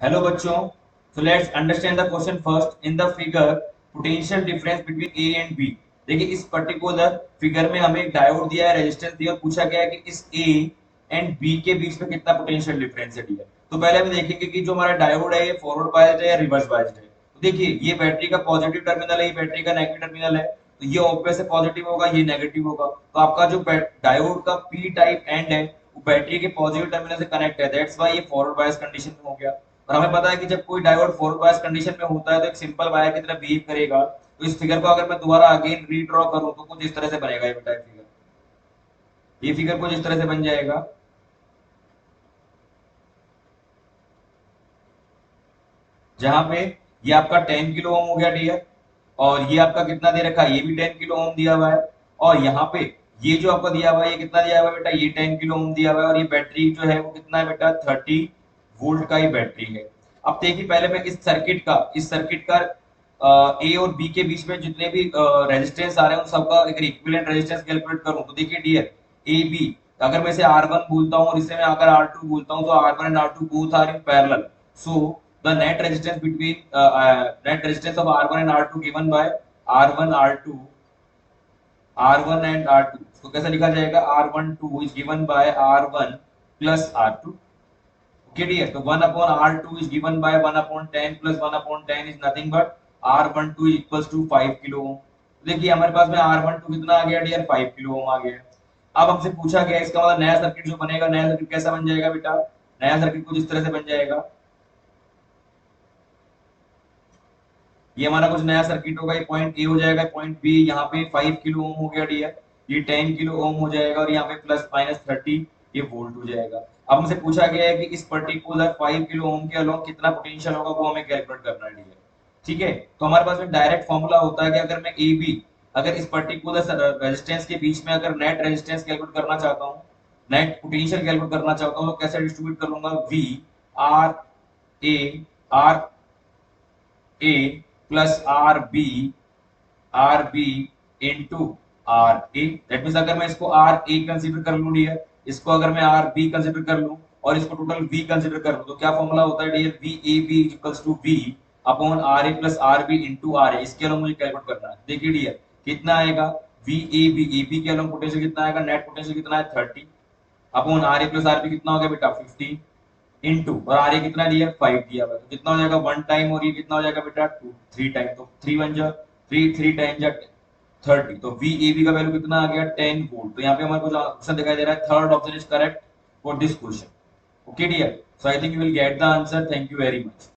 Hello बच्चों, so let's understand the question first. In the figure, potential difference between A and B. देखिए इस particular figure में हमें एक डायोड दिया है, रेजिस्टेंस दिया और पूछा गया है कि इस A एंड B के बीच में कितना पोटेंशियल डिफरेंस है दिया। तो पहले हम देखेंगे कि जो हमारा डायोड है ये फॉरवर्ड बायस्ड है या रिवर्स बायस्ड है। तो देखिए ये बैटरी का पॉजिटिव टर्मिनल है, ये बैटरी का नेगेटिव टर्मिनल है, तो ये ऑब्वियस है पॉजिटिव होगा, ये नेगेटिव होगा। तो आपका जो डायोड का पी टाइप एंड है वो बैटरी के पॉजिटिव टर्मिनल से कनेक्ट है, दैट्स व्हाई ये फॉरवर्ड बायस कंडीशन में हो गया। और हमें पता है कि जब कोई डायोड फॉरवर्ड बायस कंडीशन में होता है तो एक सिंपल वायर की तरह बिहेव करेगा। तो इस फिगर को अगर मैं दोबारा अगेन रीड्रॉ करूं तो कुछ इस तरह से बनेगा ये बेटा फिगर। ये फिगर कुछ इस तरह से बन जाएगा, जहां पे ये आपका 10 किलो ओम हो गया डियर, और ये आपका कितना दे रखा है, ये भी 10 किलो ओम दिया हुआ है। और यहाँ पे ये जो आपका दिया हुआ है ये कितना दिया हुआ है बेटा, ये 10 किलो ओम दिया हुआ है। और ये बैटरी जो है वो कितना है बेटा, 30 वोल्ट का ही बैटरी है। अब देखिए पहले मैं इस सर्किट का ए और बी के बीच में जितने भी रेजिस्टेंस आ रहे हैं उन सबका एक इक्विवेलेंट रेजिस्टेंस कैलकुलेट करूं। तो देखिए डियर, ए बी, अगर मैं इसे R1 बोलता हूं और इसे मैं अगर R2 बोलता हूं तो R1 and R2 both are in parallel. So the net resistance between net resistance of R1 and R2 given by R1 R2 R1 and R2, तो कैसे लिखा जाएगा, R12 is given by R1 plus R2। Okay dear, तो 1 upon R2 is given by 1 upon 10 plus 1 upon 10 is nothing but R12 equals to 5 kilo ohm. देखिए हमारे पास में R12 कितना आ गया डियर, 5 किलो ओम आ गया। अब हमसे पूछा गया इसका मतलब नया सर्किट जो बनेगा, नया सर्किट कैसा बन जाएगा बेटा, नया सर्किट कुछ इस तरह से बन जाएगा। ये हमारा कुछ नया सर्किट होगा, ये पॉइंट ए हो जाएगा, पॉइंट बी यहाँ पे 5 किलो ओम हो गया डियर, ये 10 किलो ओम हो जाएगा और यहाँ पे प्लस माइनस 30 ये वोल्ट हो जाएगा। अब हमसे पूछा गया है कि इस पर्टिकुलर 5 किलो ओम के अलोंग कितना पोटेंशियल होगा वो हमें कैलकुलेट करना है डियर। ठीक है, तो हमारे पास में डायरेक्ट फॉर्मूला होता है कि अगर मैं ए बी, अगर इस पर्टिकुलर रेजिस्टेंस के बीच में अगर नेट रेजिस्टेंस कैलकुलेट करना चाहता हूँ, नेट पोटेंशियल कैलकुलेट करना चाहता हूँ, तो कैसे डिस्ट्रीब्यूट कर लूंगा, V R A, R A plus R B into R A. That means अगर मैं इसको आर ए कंसिडर कर लूं डियर, इसको अगर मैं आर बी कंसिडर कर लूं और इसको टोटल वी कंसिडर कर लूं, तो क्या फॉर्मूला होता है dear, V A B equals to V upon R A plus R B into R A. इसके अलावा मुझे कैलकुलेट करना है। देखिए डियर कितना आएगा, वी ए बी के अलावा पोटेंशियल कितना आएगा, नेट पोटेंशियल कितना है 30 upon R A plus R B कितना हो गया बेटा 15 इनटू, और आर ए कितना दिया 5 दिया हुआ है, तो कितना हो जाएगा 1 टाइम, और ये कितना हो जाएगा बेटा 2 3 टाइम, तो 3 1 जा 3 3 टाइम जा 30। तो वी ए बी का वैल्यू कितना आ गया 10 वोल्ट। तो यहाँ पे हमारे को जो ऑप्शन दिखाई दे रहा है third option is correct for this question. Okay dear, so I think you will get the answer. Thank you very much.